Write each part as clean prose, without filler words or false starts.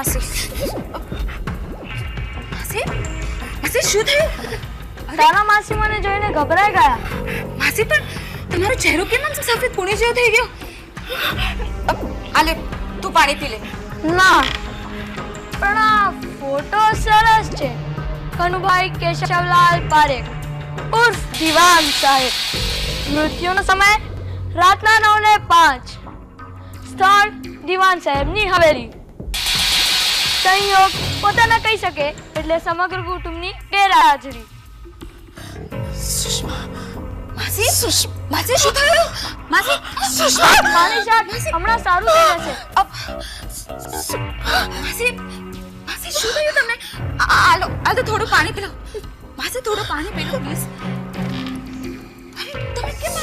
માસી માસી માસી શું થયું? તારા માસી મને જોઈને ગભરાઈ ગયા. માસી પણ તમારો ચહેરો કેમ આમ સફેદ પૂણી જેવો થઈ ગયો? આલે તું પાણી પી લે. ના, પણ આ ફોટો સરસ છે. કનુભાઈ કેશવલાલ પારેખ ઉર્ફ દિવાન સાહેબ. મૃત્યુનો સમય રાતના 9:05. સ્થળ દિવાન સાહેબની હવેલી. સંયોગ પોતાના કહી શકે એટલે સમગ્ર કુટુંબની ગેરહાજરી. માસી માસી શું થયું? માસી મારી જાત હમણાં સારું થઈ જશે. માસી માસી શું થયું તમને? આલો થોડું પાણી પી લો. માસી થોડું પાણી પી લો પ્લીઝ. અરે તમે કેમ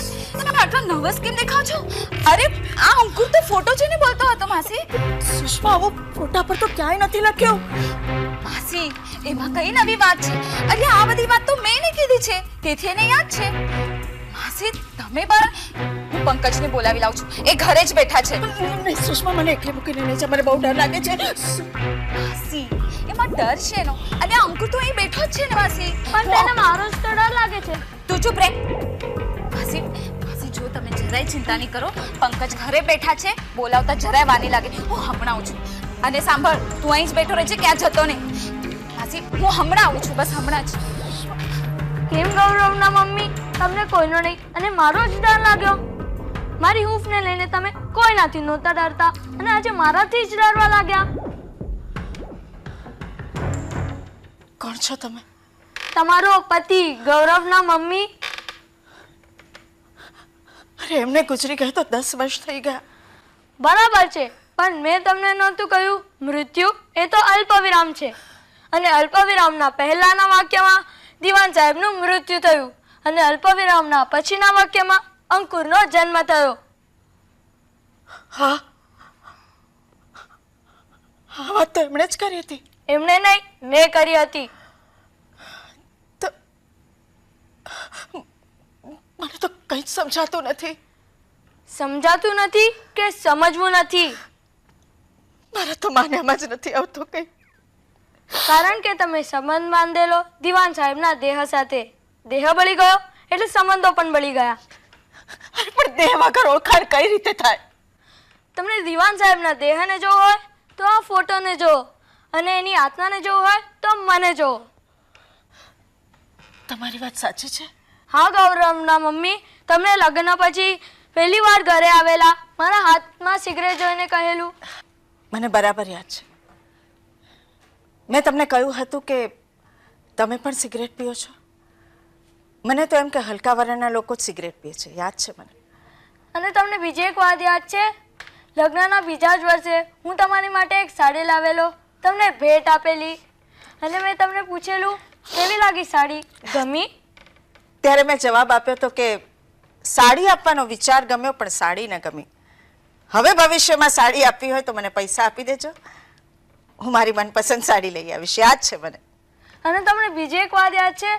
આટલા નર્વસ કેમ દેખાવ છો? અરે આ અંકુર તો ફોટો જોઈને બોલતો હતો માસી. સુષ્મા, આવો ફોટા પર તો ક્યાંય નથી લખ્યું. માસી એમાં કઈ નવી વાત છે? અરે આ બધી વાત તો મેં નહીં કીધી છે, તેથી એને યાદ છે. માસી તમે પણ હું પંકજને બોલાવી લાવું છું, એ ઘરે જ બેઠા છે. નહીં સુષ્મા, મને એકલી મૂકીને નહીં જા, મને બહુ ડર લાગે છે. માસી એમાં ડર છે નો? અને અંકુર તો અહીં બેઠો જ છે ને માસી. પણ તેને મારો જ તો ડર લાગે છે. તું ચૂપ રહે. માસી માસી જો તમે જરાય ચિંતા નહીં કરો, પંકજ ઘરે બેઠા છે, બોલાવતા જરાય વાની લાગે. હું હમણાં આવું છું. અને સાંભળ, તું અહીં જ બેઠો રહેજે, ક્યાં જતો નહીં. માસી હું હમણાં આવું છું, બસ હમણાં જ. કેમ ગૌરવના મમ્મી, તમને કોઈનો નહીં અને મારો જ ડર લાગ્યો? મારી હૂંફને લઈને તમે કોઈનાથી નહોતા ડરતા અને આજે મારાથી જ ડરવા લાગ્યા. કોણ છો તમે? તમારો પતિ ગૌરવના મમ્મી. અરે એમને ગુજરી ગયા તો 10 વર્ષ થઈ ગયા. બરાબર છે, પણ મેં તમને નહોતું કહ્યું મૃત્યુ એ તો અલ્પવિરામ છે. અને અલ્પવિરામના પહેલાના વાક્યમાં દિવાન સાહેબનું મૃત્યુ થયું અને અલ્પવિરામના પછીના વાક્યમાં અંકુરનો જન્મ થયો. હા, આ વાત તો એમણે જ કરી હતી. એમણે નહીં, મેં કરી હતી. તો મને તો કંઈ જ સમજાતું નથી. સમજાતું નથી કે સમજવું નથી? મારે તો માન્યામાં જ નથી આવતું કંઈ. કારણ કે તમે સંબંધ બાંધેલો દિવાન સાહેબના દેહ સાથે. દેહ બળી ગયો એટલે સંબંધો પણ બળી ગયા. અરે પણ દેહ વગર ઓળખાણ કઈ રીતે થાય? તમને દિવાન સાહેબના દેહને જોવો હોય તો આ ફોટોને જુઓ, અને એની આત્માને જોવો હોય તો મને જુઓ. તમારી વાત સાચી છે. હા ગૌરવના મમ્મી, તમને લગ્ન પછી પહેલી વાર ઘરે આવેલા, મારા હાથમાં સિગરેટ જોઈને કહેલું. મને બરાબર યાદ છે. મેં તમને કહ્યું હતું કે તમે પણ સિગરેટ પીઓ છો. મને તો એમ કે હલકા વર્ણના લોકો જ સિગરેટ પીએ છે, યાદ છે મને. અને તમને બીજી એક વાત યાદ છે? લગ્નના બીજા જ વર્ષે હું તમારી માટે એક સાડી લાવેલો, તમને ભેટ આપેલી. અને મેં તમને પૂછેલું કેવી લાગી સાડી, ગમી? ત્યારે મેં જવાબ આપ્યો હતો કે સાડી આપવાનો વિચાર ગમ્યો પણ સાડી ન ગમી. હવે ભવિષ્યમાં સાડી આપવી હોય તો મને પૈસા આપી દેજો, હું મારી મનપસંદ સાડી લઈ આવીશ. યાદ છે મને. અને તમને બીજી એક વાત યાદ છે?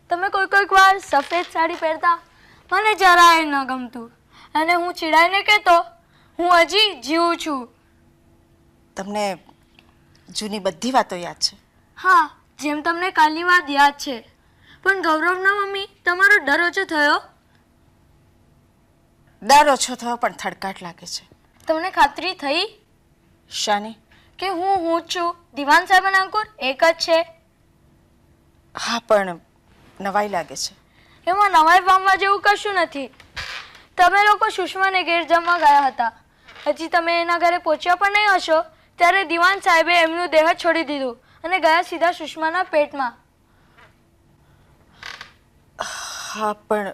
તમે કોઈક વાર સફેદ સાડી પહેરતા, મને જરાય ન ગમતું અને હું ચીડાઈને કહેતો હું હજી જીવું છું. તમને જૂની બધી વાતો યાદ છે? હા, જેમ તમને કાલની વાત યાદ છે. પણ ગૌરવના મમ્મી, તમારો ડર ઓછો થયો? ડર ઓછો થયો પણ થડકાટ લાગે છે. તમને ખાતરી થઈ શાની? કે હું જ છું, દિવાન સાહેબ અને અંકુર એક જ છે? હા, પણ નવાઈ લાગે છે. એમાં નવાઈ પામવા જેવું કશું નથી. તમે લોકો સુષ્માને ઘેર જમવા ગયા હતા. હજી તમે એના ઘરે પહોંચ્યા પણ નહીં હશો ત્યારે દિવાન સાહેબે એમનું દેહ છોડી દીધું અને ગયા સીધા સુષ્માના પેટમાં. હા, પણ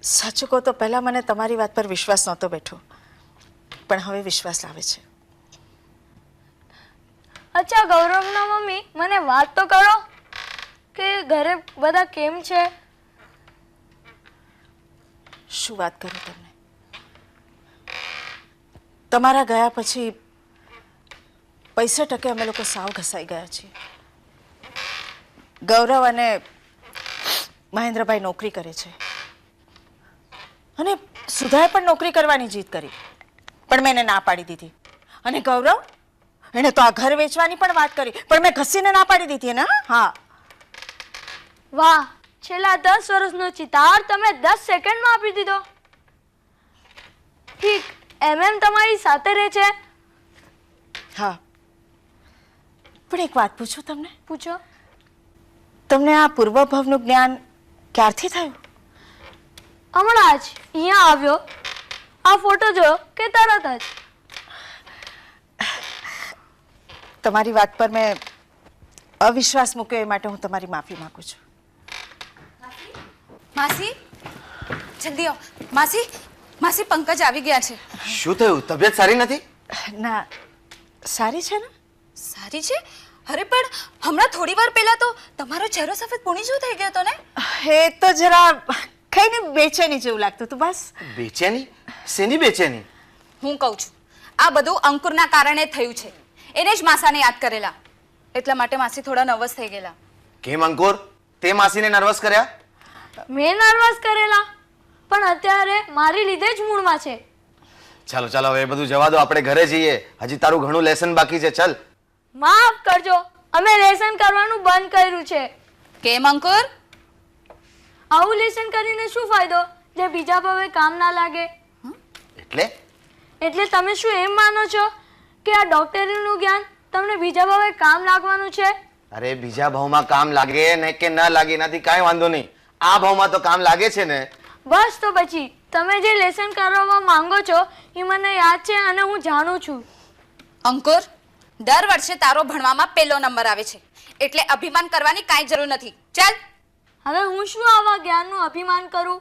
સાચું કહો તો પહેલાં મને તમારી વાત પર વિશ્વાસ નહોતો બેઠો, પણ હવે વિશ્વાસ આવે છે. અચ્છા ગૌરવના મમ્મી, મને વાત તો કરો કે ઘરે બધા કેમ છે? શું વાત કરું તમને? તમારા ગયા પછી પૈસે ટકે અમે લોકો સાવ ઘસાઈ ગયા છીએ. ગૌરવ અને મહેન્દ્રભાઈ નોકરી કરે છે અને સુધાએ પણ નોકરી કરવાની જીદ કરી, પણ મેં એને ના પાડી દીધી. અને ગૌરવ એને તો આ ઘર વેચવાની પણ વાત કરી, પણ મેં ઘસીને ના પાડી દીધી ને. હા, વાહ, છેલ્લા 10 વર્ષનો ચિતાર તમે 10 સેકન્ડમાં આપી દીધો. ઠીક, એમ તમારી સાથે રહે છે? હા. પણ એક વાત પૂછું તમને? પૂછો. તમને આ પૂર્વભવનું જ્ઞાન ક્યારથી થયું? હમણાં જ અહીંયા આવ્યો, આ ફોટો જોયો કે તરત જ. તમારી વાત પર મેં અવિશ્વાસ મૂક્યો એ માટે હું તમારી માફી માંગુ છું. માસી, જલ્દી આવો. માસી, માસી પંકજ આવી ગયા છે. શું થયું? તબિયત સારી નથી? ના, સારી છે ને? સારી છે? અરે પણ હમણાં થોડી વાર પહેલા તો તમારો ચહેરો સફેદ પૂણી જેવો થઈ ગયો હતો ને? એ તો જરા કઈ ને બેચેની જેવું લાગતું હતું બસ. બેચેની? શેની બેચેની? હું કહું છું, આ બધું અંકુરના કારણે થયું છે. એને જ માસાને યાદ કરેલા, એટલા માટે માસી થોડા નર્વસ થઈ ગયેલા. કેમ અંકુર, તે માસીને નર્વસ કર્યા? મેં નર્વસ કરેલા, પણ અત્યારે મારી લીધે જ મૂડમાં છે. ચાલો ચાલો, હવે એ બધું જવા દો, આપણે ઘરે જઈએ. હજી તારું ઘણું લેસન બાકી છે. ચાલ. માફ કરજો, અમે લેસન કરવાનું બંધ કર્યું છે. કેમ અંકુર? આવું લેસન કરીને શું ફાયદો જે બીજા ભાવે કામ ના લાગે? એટલે તમે શું એમ માનો છો કે આ ડોક્ટરીનું જ્ઞાન તમને બીજા ભાવે કામ લાગવાનું છે? અરે બીજા ભાવમાં કામ લાગે ને કે ના લાગે એનાથી કાંઈ વાંધો નહીં, આ ભાવમાં તો કામ લાગે છે ને. બસ તો પછી તમે જે લેસન કરવા માંગો છો એ મને યાદ છે અને હું જાણું છું. અંકુર, દર વર્ષે તારો ભણવામાં પહેલો નંબર આવે છે, એટલે અભિમાન કરવાની કાંઈ જરૂર નથી. ચાલ. હવે હું શું આવા જ્ઞાનનું અભિમાન કરું?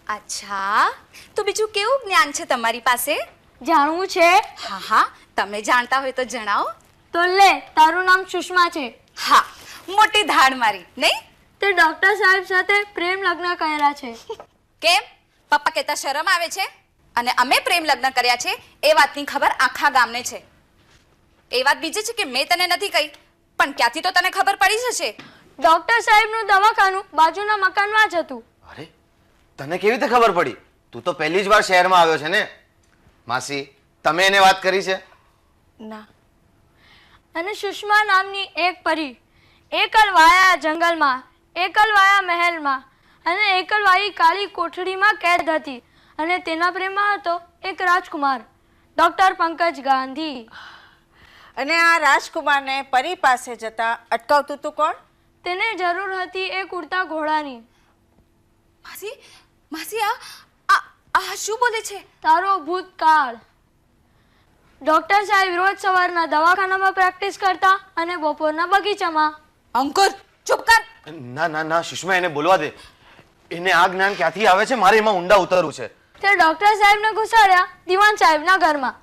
અચ્છા, તો બીજું કેવું જ્ઞાન છે તમારી પાસે? જાણવું છે? હા હા, તમે જાણતા હોય તો જણાવો. તો લે, તારું નામ સુષ્મા છે. હા, મોટી ધાડ મારી નહીં? તે ડોક્ટર સાહેબ સાથે પ્રેમ લગ્ન કર્યા છે. કેમ? પપ્પા કહેતા શરમ આવે છે? અને અમે પ્રેમ લગ્ન કર્યા છે એ વાતની ખબર આખા ગામને છે. એ વાત બીજી છે કે મેં તને નથી કહી, પણ ક્યાંથી તો તને ખબર પડી જશે. ડોક્ટર સાહેબનું દવાખાનું બાજુના મકાનમાં જ હતું. અરે, તને કેવી રીતે ખબર પડી? તું તો પહેલી જ વાર શહેરમાં આવ્યો છે ને. માસી, તમે એને વાત કરી છે? ના. અને સુષ્મા નામની એક પરી એકલવાયા જંગલમાં, એકલવાયા મહેલમાં અને એકલવાઈ કાળી કોઠડીમાં કેદ હતી અને તેના પ્રેમમાં હતો એક રાજકુમાર, ડોક્ટર પંકજ ગાંધી. અને આ રાજકુમારને પરી પાસે જતા અટકાવતું તું કોણ? તેને જરૂર હતી એક ઉડતા ઘોડાની. માસી, માસી આ આ શું બોલે છે? તારો ભૂતકાળ. ડોક્ટર સાહેબ રોજ સવારના દવાખાનામાં પ્રેક્ટિસ કરતા અને બપોરના બગીચામાં. અંકુર, ચૂપ કર. ના ના ના સુષ્મા, એને બોલવા દે. એને આ જ્ઞાન ક્યાંથી આવે છે? મારે એમાં ઊંડા ઉતરવું છે. તે ડોક્ટર સાહેબને ઘુસાડ્યા દિવાન સાહેબના ઘરમાં.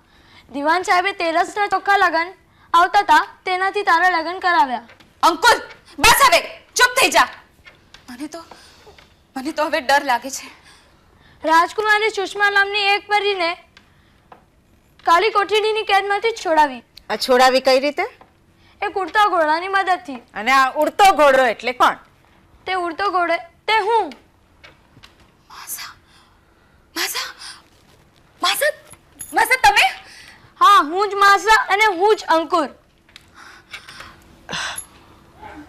દિવાન સાહેબે તેરસના ચોખ્ખા લગન આવતા હતા, તેનાથી તારા લગન કરાવ્યા. અંકુર, બસ હવે ચૂપ થઈ જા. મને તો હવે ડર લાગે છે. રાજકુમારી સુષ્મા નામની એક પરીને કાળી કોઠડીની કેદમાંથી છોડાવી. આ છોડાવી કઈ રીતે? એક ઉડતા ઘોડાની મદદથી. અને આ ઉડતો ઘોડો એટલે કોણ? તે ઉડતો ઘોડે તે હું. માસા, માસા, માસા, માસા તમે? હા, હું જ માસા અને હું જ અંકુર.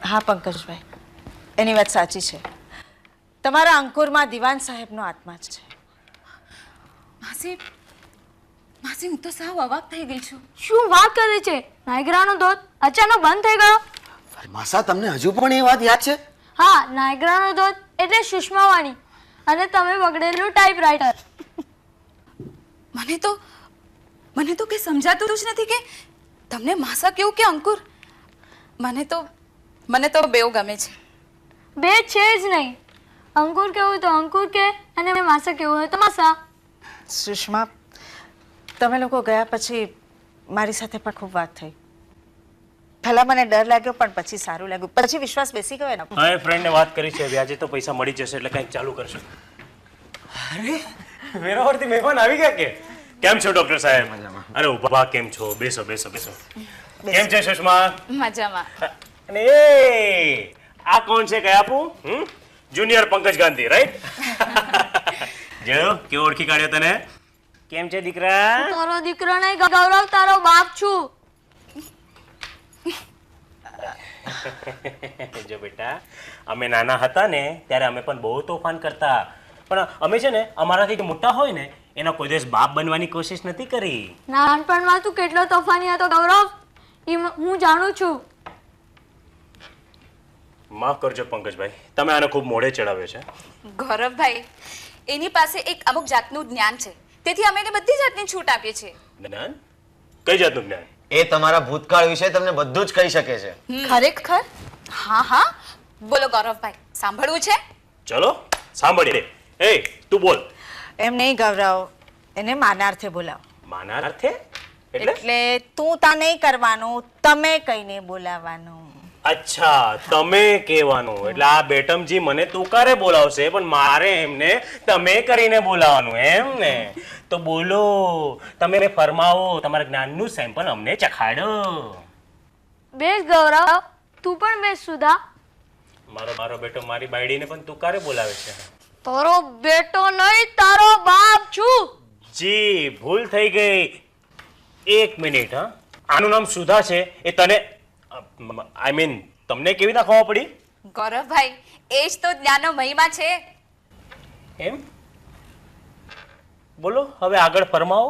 હા પંકજભાઈ, એની વાત સાચી છે. તમારા અંકુરમાં દિવાન સાહેબનો આત્મા જ છે. માસી, માસી, હું તો સાવ અવાક થઈ ગઈ છું. શું વાત કરે છે? નાયગ્રાનો ધોધ અચાનક બંધ થઈ ગયો. અરે માસા, તમને હજુ પણ એ વાત યાદ છે? હા, નાયગ્રાનો ધોધ એટલે સુષ્માવાણી અને તમે બગડેલું ટાઈપરાઇટર. મને તો કઈ સમજાતું જ નથી કે તમને માસા કેવું કે અંકુર. મને તો બેવ ગમે છે. બે છે જ નહીં. અંકુર કેવું તો અંકુર કે અને માસા કેવું હોય તો માસા. સુષ્મા, તમે લોકો ગયા પછી મારી સાથે પણ ખૂબ વાત થઈ. પહેલા મને ડર લાગ્યો પણ પછી સારું લાગ્યું, પછી વિશ્વાસ બેસી ગયો ને. હા, એ ફ્રેન્ડને વાત કરી છે, વ્યાજે તો પૈસા મળી જશે એટલે કંઈક ચાલુ કરશે. અરે, વેરાવળથી મહેમાન આવી ગયા કે? કેમ છો ડોક્ટર સાહેબ? અરે ઉભા કેમ છો? બેસો બેસો બેસો. કેમ છે સુષ્મા? મજામાં. અને એ આ કોણ છે કયાપુ? Junior Pankaj Gandhi, right? જો કેવો ઓળખી કાઢ્યો તને? કેમ છે દીકરા? તારો દીકરો નહીં, ગૌરવ તારો બાપ છું. જો બેટા, અમે નાના હતા ને ત્યારે અમે પણ બહુ તોફાન કરતા, પણ અમે છે ને અમારાથી જે મોટા હોય ને એના કોઈ દિવસ બાપ બનવાની કોશિશ નથી કરી. નાનપણમાં તું કેટલો તોફાની હતો ગૌરવ, હું જાણું છું. માફ કરજો પંકજભાઈ, તમે આને ખૂબ મોડે ચડાવ્યો છે. ગૌરવભાઈ, એની પાસે એક અમુક જાતનું જ્ઞાન છે, તેથી અમે એને બધી જાતની છૂટ આપીએ છીએ. જ્ઞાન? કઈ જાતનું જ્ઞાન? એ તમારા ભૂતકાળ વિશે તમને બધું જ કહી શકે છે. ખરેખર? હા હા, બોલો ગૌરવભાઈ, સાંભળવું છે? ચલો સાંભળીએ. એ તું બોલ. એમ નહીં ગૌરવ, એને માનાર્થે બોલાવો. માના અર્થે? એટલે એટલે તું તા નહીં કરવાનું, તમે કહીને બોલાવવાનું. અચ્છા, તમે કહેવાનું. એટલે આ બેટમજી મને તુકારે બોલાવશે પણ મારે એમને તમે કરીને બોલાવવાનું, એમ ને? તો બોલો, તમે ફરમાવો, તમારા જ્ઞાનનું સેમ્પલ અમને ચખાડો. બેસ ગૌરવ, તું પણ બેસ સુધા. મારો બેટો મારી બાયડીને પણ તુકારે બોલાવે છે. તારો બેટો નહીં, તારો બાપ છું. જી, ભૂલ થઈ ગઈ. એક મિનિટ. હા, આનું નામ સુધા છે, એ તને આઈ મીન તમને કેવી રીતે ખબર પડી? ગૌરવભાઈ, એ જ તો જ્ઞાનનો મહિમા છે. એમ? બોલો, હવે આગળ ફરમાવો.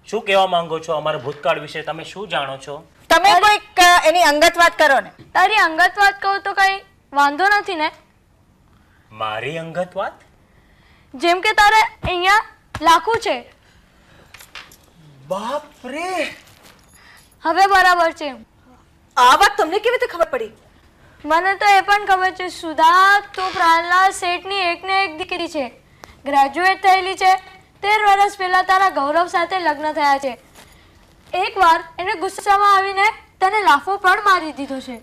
શું કહેવા માંગો છો અમારા ભૂતકાળ વિશે? તમે શું જાણો છો? તમે કોઈક એની અંગત વાત કરો ને. તારી અંગત વાત કહું તો કઈ વાંધો નથી ને? મારી અંગત વાત? જેમ કે તારે અહીંયા લાખું છે. બાપ રે! હવે બરાબર છે. આ વાત તમને કેવી રીતે ખબર પડી? મને તો એ પણ ખબર છે સુધા, તું પ્રહલાદ શેઠની એકને એક દીકરી છે, ગ્રેજ્યુએટ થયેલી છે, 13 વર્ષ પહેલા તારા ગૌરવ સાથે લગ્ન થયા છે. એકવાર એને ગુસ્સામાં આવીને તને લાફો પણ મારી દીધો છે.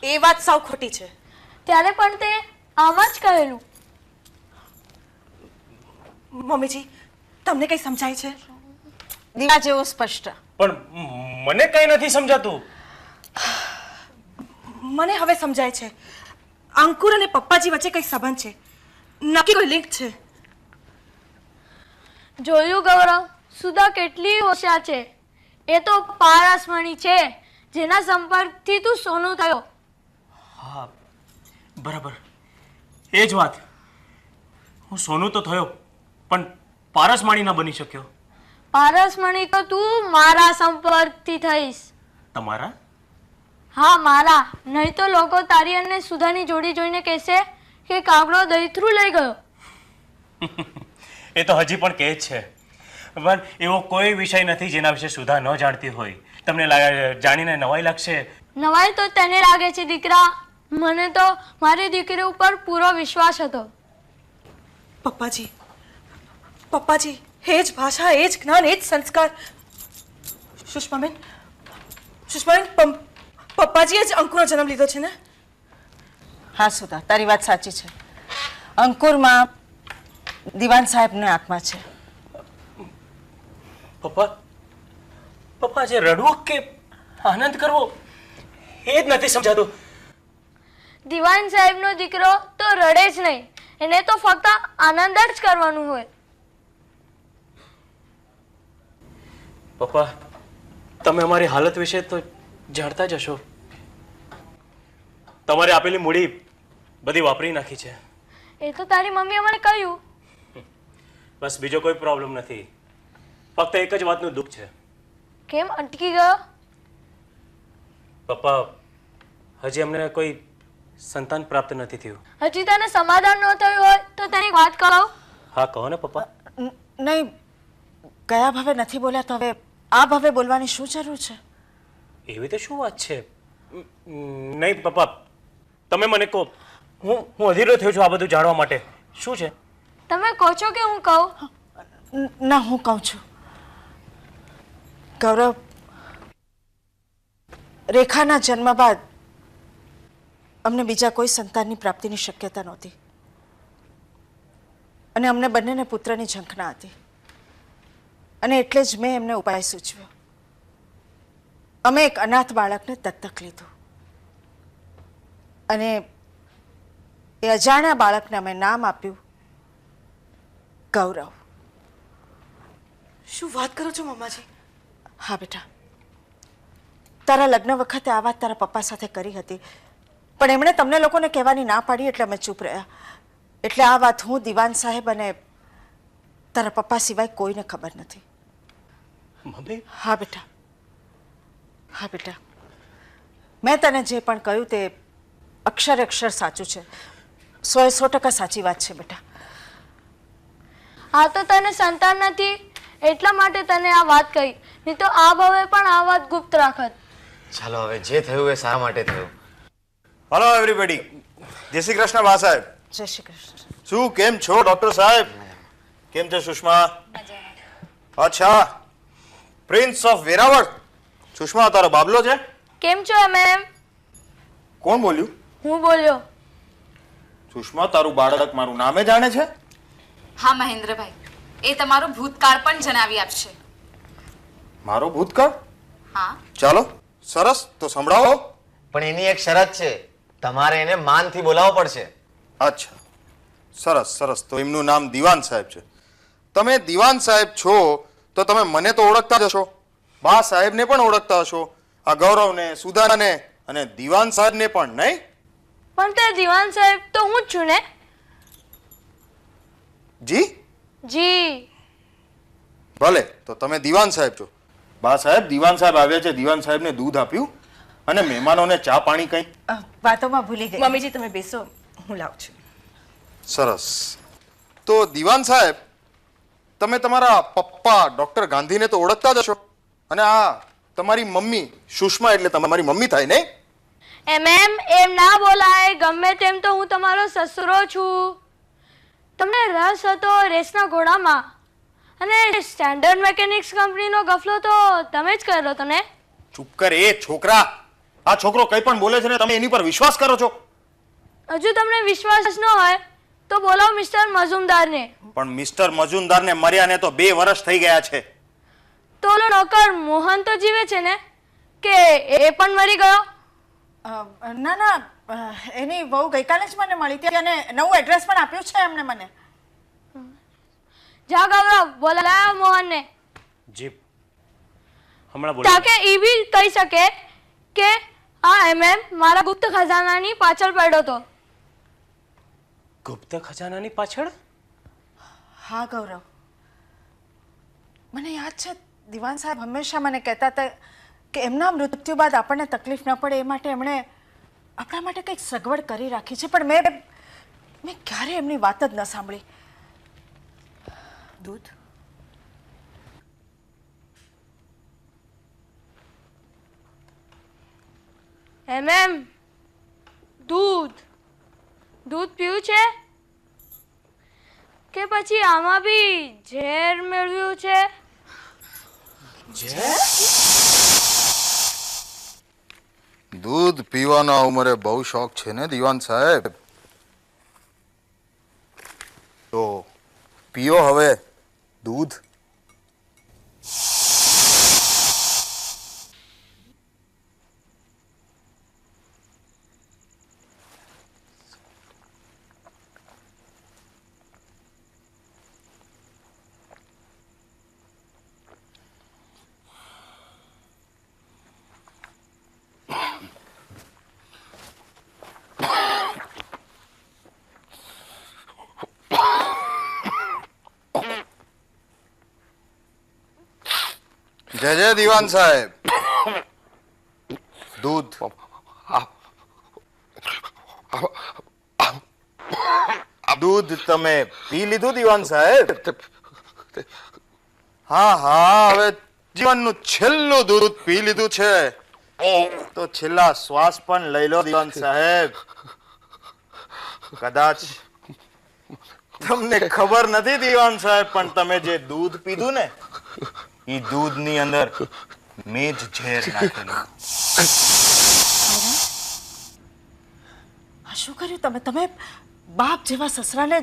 એ વાત સાવ ખોટી છે. ત્યારે પણ તે આમ જ કહેલું. મમ્મીજી, તમને કઈ સમજાય છે? દીવા જેવું સ્પષ્ટ. પણ મને કઈ નથી સમજાતું. મને હવે સમજાય છે. અંકુર અને પપ્પાજી વચ્ચે કઈ સંબંધ છે, નક્કી કોઈ લિંક છે. જોયું ગૌરવ, સુધા કેટલી હોશિયાર છે. એ તો પારસમણી છે, જેના સંપર્કથી તું સોનું થયો. હા, બરાબર, એ જ વાત. હું સોનું તો થયો પણ પારસમાણી ના બની શક્યો. પારસમણી તો તું મારા સંપર્કથી થઈશ. તમારા? હા, મારા. નહીં તો લોકો તારી અને સુધાની જોડી જોઈને કહેશે કે કાગડો દહીથરું લઈ ગયો. એ તો હજી પણ કહે જ છે, પણ એવો કોઈ વિષય નથી જેના વિશે સુધા ન જાણતી હોય. તમને જાણીને નવાઈ લાગશે. નવાઈ તો તને લાગે છે દીકરા, મને તો મારી દીકરી ઉપર પૂરો વિશ્વાસ હતો. પપ્પાજી, પપ્પાજી, એ જ ભાષા, એ જ જ્ઞાન, એ જ સંસ્કાર. સુષ્માબેન, સુષ્માબેન, પપ્પાજીએ જ અંકુરનો જન્મ લીધો છે ને? હા સુધા, તારી વાત સાચી છે. અંકુરમાં દિવાન સાહેબની આત્મા છે. પપ્પા જે રડવું કે આનંદ કરવો એ જ નથી સમજાતું. દિવાન સાહેબનો દીકરો તો રડે જ નહીં, એને તો ફક્ત આનંદ જ કરવાનું હોય. પપ્પા, તમે અમારી હાલત વિશે તો જાણતા જ હશો. તમારે આપેલી મૂડી બધી વાપરી નાખી છે. એ તો તારી મમ્મીએ મને કહ્યું. બસ બીજો કોઈ પ્રોબ્લેમ નથી, ફક્ત એક જ વાતનું દુઃખ છે. કેમ અટકી ગયો? પપ્પા, હજી અમને કોઈ સંતાન પ્રાપ્ત નથી થયું. હજી તને સમાધાન ન થયું હોય તો તને એક વાત કહું. હા, કહો ને પપ્પા. નહીં, ગયા ભાવે નથી બોલ્યા તો હવે આ ભાવે બોલવાની શું જરૂર છે? એવી તો શું વાત છે? નહીં પપ્પા, તમે મને કહો. હું અધીરો થયો છું આ બધું જાણવા માટે. શું છે? તમે કહો છો કે હું કહું? ના, હું કહું છું. ગૌરવ, રેખાના જન્મ બાદ અમને બીજા કોઈ સંતાનની પ્રાપ્તિની શક્યતા નહોતી અને અમને બંનેને પુત્રની ઝંખના હતી અને એટલે જ મેં એમને ઉપાય સૂચવ્યો. અમે એક અનાથ બાળકને દત્તક લીધું અને એ અજાણ્યા બાળકને અમે નામ આપ્યું ગૌરવ. શું વાત કરો છો મમ્માજી? હા બેટા, તારા લગ્ન વખતે આ વાત તારા પપ્પા સાથે કરી હતી, પણ એમણે તમને લોકોને કહેવાની ના પાડી એટલે અમે ચૂપ રહ્યા. એટલે આ વાત હું, દિવાન સાહેબ અને તારા પપ્પા સિવાય કોઈને ખબર નથી. મમ્મી હા બેટા, હા બેટા, મેં તને જે પણ કહ્યું તે અક્ષર અક્ષર સાચું છે. 100% સાચી વાત છે બેટા. આ તો તને સંતાન નથી એટલા માટે તને આ વાત કહી, નહીં તો આ ભાવે પણ આ વાત ગુપ્ત રાખત. ચાલો હવે જે થયું એ શા માટે થયું. હલો એવરીબડી, જય શ્રી કૃષ્ણ બા સાહેબ. જય શ્રી કૃષ્ણ. શું કેમ છો ડોક્ટર સાહેબ? કેમ છે સુષ્મા? અચ્છા, પ્રિન્સ ઓફ વેરાવળ. સુષ્મા તારો બાબલો છે? કેમ છો મેમ? કોણ બોલ્યું? હું બોલ્યો. સુષ્મા તારું બાળક મારું નામે જાણે છે? હા મહેન્દ્રભાઈ, એ તમારું ભૂતકાળ પણ જણાવી આપશે. મારો ભૂતકાળ? હા. ચાલો સરસ, તો સંભળાવો. પણ એની એક શરત છે, તમારે એને માનથી બોલાવવો પડશે. અચ્છા, સરસ સરસ. તો એમનું નામ દિવાન સાહેબ છે. તમે દિવાન સાહેબ છો તો તમે મને તો ઓળખતા જ હશો, બા સાહેબને પણ ઓળખતા હશો, આ ગૌરવને, સુધાને અને દિવાન સાહેબને પણ, નહીં? પણ તે દિવાન સાહેબ તો હું જ છું ને. જી જી. ભલે, તો તમે દિવાન સાહેબ છો. બા સાહેબ, દિવાન સાહેબ આવ્યા છે. દિવાન સાહેબને દૂધ આપ્યું અને મહેમાનોને ચા પાણી કંઈ? વાતોમાં ભૂલી ગઈ. મમ્મીજી તમે બેસો, હું લાવું છું. સરસ. તો દિવાન સાહેબ, તમે તમારા પપ્પા ડોક્ટર ગાંધીને તો ઓળખતા જ હશો, અને આ તમારી મમ્મી સુષ્મા એટલે તમારી મમ્મી થાય ને? એમ ના બોલાય. ગમે તેમ તો હું તમારો સસરો છું. તમને રસ હતો રેસના ઘોડામાં, અને સ્ટેન્ડર્ડ મેકેનિક્સ કંપનીનો ગફલો તો તમે જ કર્યો હતો ને? ચૂપ કર એ છોકરા. આ છોકરો કંઈ પણ બોલે છે ને તમે એની પર વિશ્વાસ કરો છો. હજુ તમને વિશ્વાસ ન હોય તો બોલાવો મિસ્ટર મજુમદારને. પણ મિસ્ટર મજુમદારને મર્યાને તો 2 વર્ષ થઈ ગયા છે. તો ઓલો નોકર મોહન તો જીવે છે ને, કે એ પણ મરી ગયો? ના ના, એની વહુ ગઈકાલે જ મને મળી હતી અને નવું એડ્રેસ પણ આપ્યું છે એમને મને. જા ગૌરવ, બોલાવો મોહનને, જી હમણાં બોલો. તાકે એ બી કહી શકે કે આ મારા ગુપ્ત ખજાનાની પાછળ પડ્યો હતો. ગુપ્ત ખજાનાની પાછળ? હા ગૌરવ, મને યાદ છે દિવાન સાહેબ હંમેશા મને કહેતા હતા કે એમના મૃત્યુ બાદ આપણને તકલીફ ન પડે એ માટે એમણે આપણા માટે કંઈક સગવડ કરી રાખી છે, પણ મેં ક્યારેય એમની વાત જ ન સાંભળી. દૂધ? દૂધ દૂધ પીવું છે કે પછી આમાં બી ઝેર મેળવ્યું છે? દૂધ પીવાનો ઉંમરે બહુ શોખ છે ને દિવાન સાહેબ? તો પીઓ હવે દૂધ. જય જય દિવાન સાહેબ. દૂધ. દૂધ તમે પી લીધું દિવાન સાહેબ? હા હા, હવે જીવનનું છેલ્લું દૂધ પી લીધું છે તો છેલ્લા શ્વાસ પણ લઈ લો દિવાન સાહેબ. કદાચ તમને ખબર નથી દિવાન સાહેબ, પણ તમે જે દૂધ પીધું ને એ દૂધની અંદર મેં જ ઝેર નાખેલું. આ શું કર્યું તમે? તમે બાપ જેવા સસરાને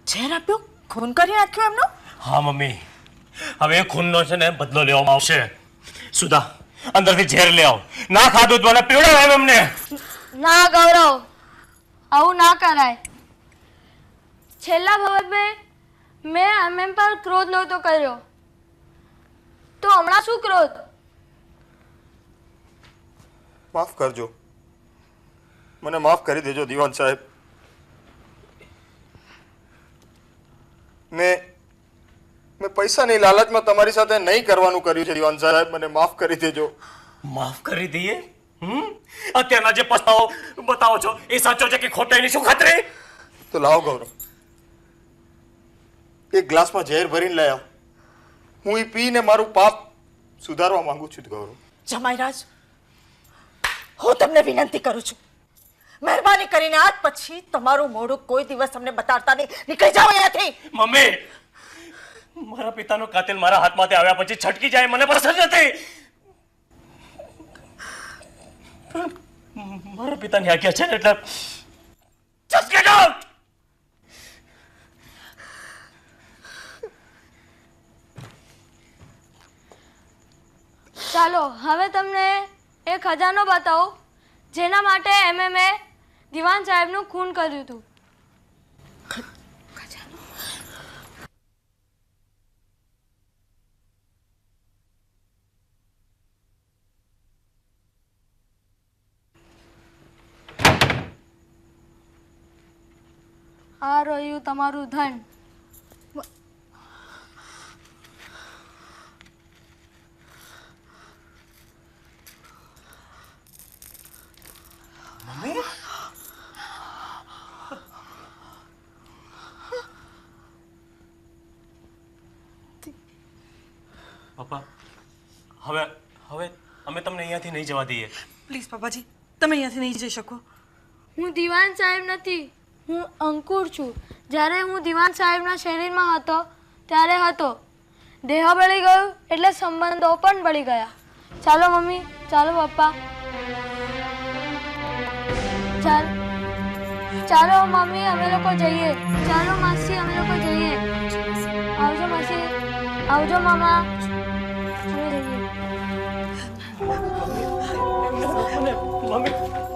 ઝેર આપ્યું, ખૂન કરી નાખ્યું એમનો? હા મમ્મી, હવે એ ખૂનનો છે ને બદલો લેવામાં આવશે. સુધા, અંદરથી ઝેર લે આવ. ના ખાધું મને પીવડાવ એમને. ના ગૌરવ, આવું ના કરાય. છેલ્લા વખતે મેં પર ક્રોધ નહોતો કર્યો, તો હમણાં શું ક્રોધ? માફ કરજો, મને માફ કરી દેજો દિવાન સાહેબ. મેં પૈસાની લાલચમાં તમારી સાથે નહીં કરવાનું કર્યું છે દિવાન સાહેબ, મને માફ કરી દેજો. માફ કરી દઈએ? અત્યારના જે પસ્તાવો બતાવો છો એ સાચો છે કે ખોટો એની શું ખાતરી? તો લાવો ગૌરવ, એક ગ્લાસમાં ઝેર ભરીને લઈ આવો. હું એ પીને મારું પાપ સુધારવા માંગુ છું ગૌરવ. જમાઈરાજ, હું તમને વિનંતી કરું છું, મહેરબાની કરીને આજ પછી તમારું મોઢું કોઈ દિવસ અમને બતાડતા નહીં. નીકળી જાઓ અહીંયાથી. મમ્મી, મારા પિતાનો કાતિલ મારા હાથમાંથી આવ્યા પછી છટકી જાય મને પસંદ નથી. પણ મારા પિતાની આજ્ઞા છે ને એટલે just get out! ચાલો હવે તમને એ ખજાનો બતાવો જેના માટે એમએમએ દિવાન સાહેબનું ખૂન કર્યું હતું. આ રહ્યું તમારું ધન. પપ્પા, હવે અમે તમને અહીંયાથી નહીં જવા દઈએ. પ્લીઝ પપ્પાજી, તમે અહીંયાથી નહીં જઈ શકો. હું દિવાન સાહેબ નથી, હું અંકુર છું. જ્યારે હું દિવાન સાહેબના શરીરમાં હતો ત્યારે હતો. દેહ બળી ગયું એટલે સંબંધો પણ બળી ગયા. ચાલો મમ્મી, ચાલો પપ્પા, ચાલો મમ્મી, અમે લોકો જઈએ. ચાલો માસી, અમે લોકો જઈએ. આવજો માસી, આવજો મામા, અમે જઈએ. મમ્મી